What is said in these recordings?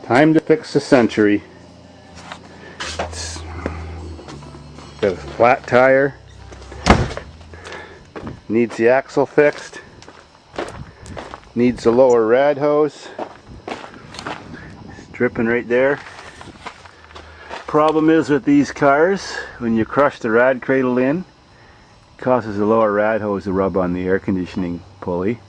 Time to fix the Century. It's got a flat tire. Needs the axle fixed. Needs the lower rad hose. It's dripping right there. Problem is with these cars, when you crush the rad cradle in, it causes the lower rad hose to rub on the air conditioning pulley.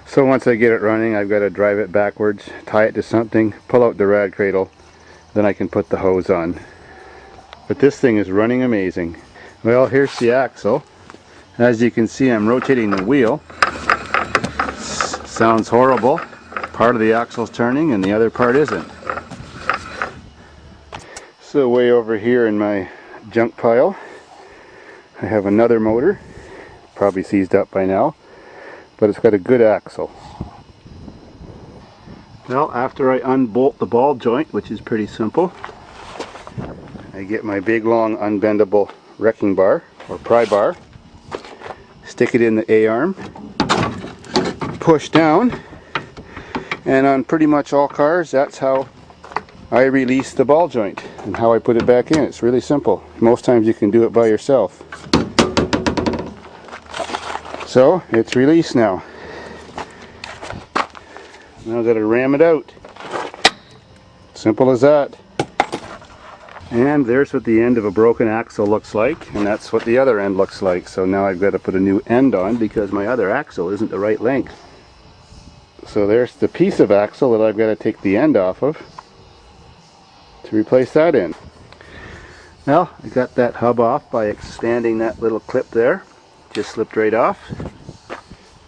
So once I get it running, I've got to drive it backwards, tie it to something, pull out the rad cradle, then I can put the hose on. But this thing is running amazing. Well, here's the axle. As you can see, I'm rotating the wheel. Sounds horrible. Part of the axle's turning and the other part isn't. So way over here in my junk pile, I have another motor, probably seized up by now, but it's got a good axle. Well, after I unbolt the ball joint, which is pretty simple, I get my big long unbendable wrecking bar or pry bar, stick it in the A-arm, push down, and on pretty much all cars that's how I release the ball joint and how I put it back in. It's really simple. Most times you can do it by yourself. So it's released now. Now I've got to ram it out. Simple as that. And there's what the end of a broken axle looks like, and that's what the other end looks like. So now I've got to put a new end on because my other axle isn't the right length. So there's the piece of axle that I've got to take the end off of to replace that end. Well, I got that hub off by expanding that little clip there. Just slipped right off.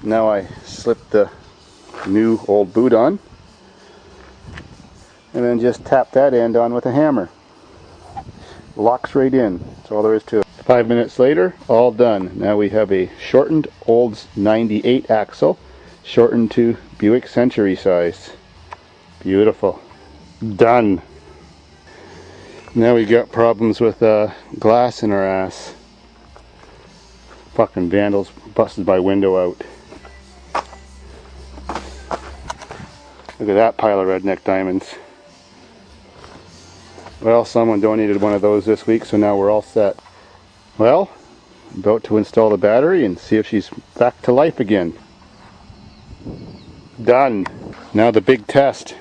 Now I slip the new old boot on and then just tap that end on with a hammer. Locks right in. That's all there is to it. 5 minutes later, all done. Now we have a shortened Olds 98 axle, shortened to Buick Century size. Beautiful. Done. Now we got problems with glass in our ass. Fucking vandals busted my window out. Look at that pile of redneck diamonds. Well, someone donated one of those this week, so now we're all set. Well, I'm about to install the battery and see if she's back to life again. Done. Now the big test.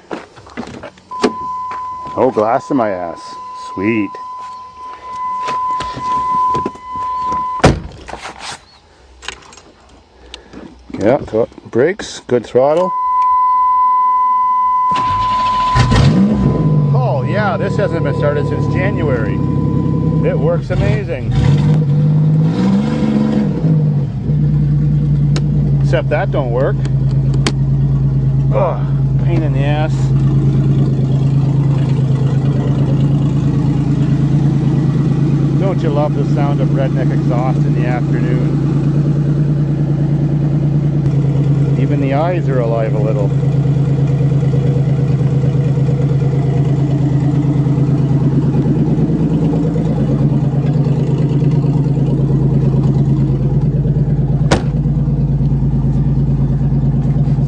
Oh, glass in my ass. Sweet. Yeah, so brakes, good throttle. Oh yeah, this hasn't been started since January. It works amazing. Except that don't work. Ugh, pain in the ass. Don't you love the sound of redneck exhaust in the afternoon? Even the eyes are alive a little.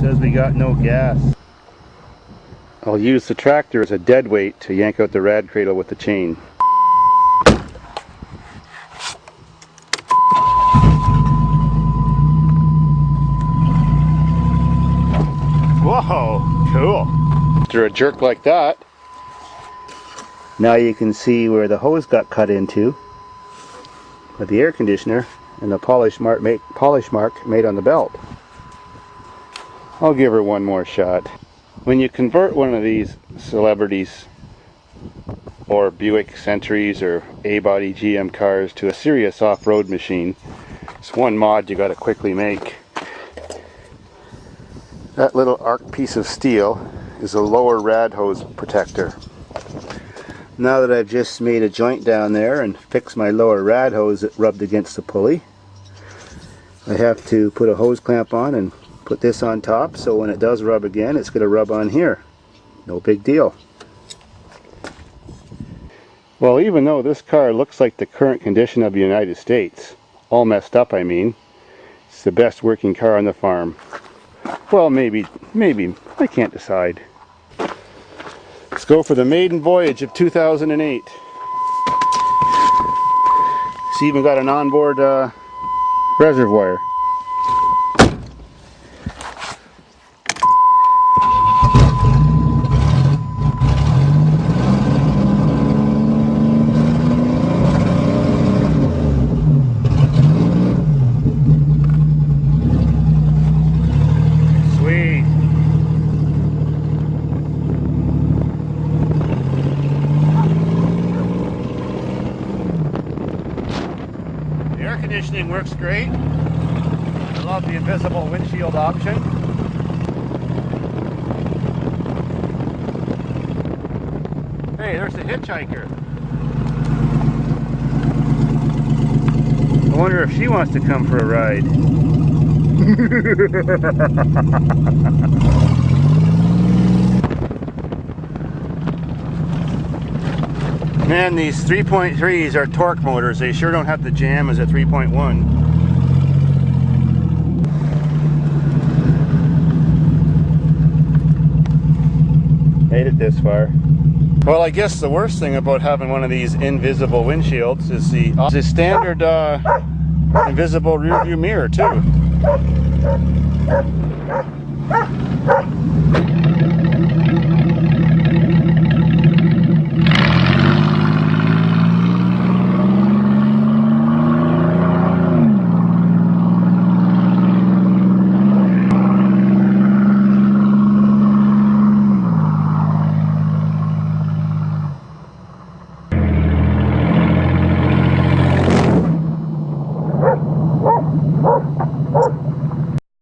Says we got no gas. I'll use the tractor as a dead weight to yank out the rad cradle with the chain. Whoa, cool. After a jerk like that, now you can see where the hose got cut into with the air conditioner and the polish mark made on the belt. I'll give her one more shot. When you convert one of these celebrities or Buick Centuries or A-body GM cars to a serious off-road machine, it's one mod you got to quickly make. That little arc piece of steel is a lower rad hose protector. Now that I've just made a joint down there and fixed my lower rad hose that rubbed against the pulley, I have to put a hose clamp on and put this on top, so when it does rub again, it's going to rub on here. No big deal. Well, even though this car looks like the current condition of the United States, all messed up I mean, it's the best working car on the farm. Well, maybe, I can't decide. Let's go for the maiden voyage of 2008. It's even got an onboard reservoir. Conditioning works great. I love the invisible windshield option. Hey, there's the hitchhiker. I wonder if she wants to come for a ride. Man, these 3.3s are torque motors. They sure don't have the jam as a 3.1. Made it this far. Well, I guess the worst thing about having one of these invisible windshields is the standard invisible rear view mirror too.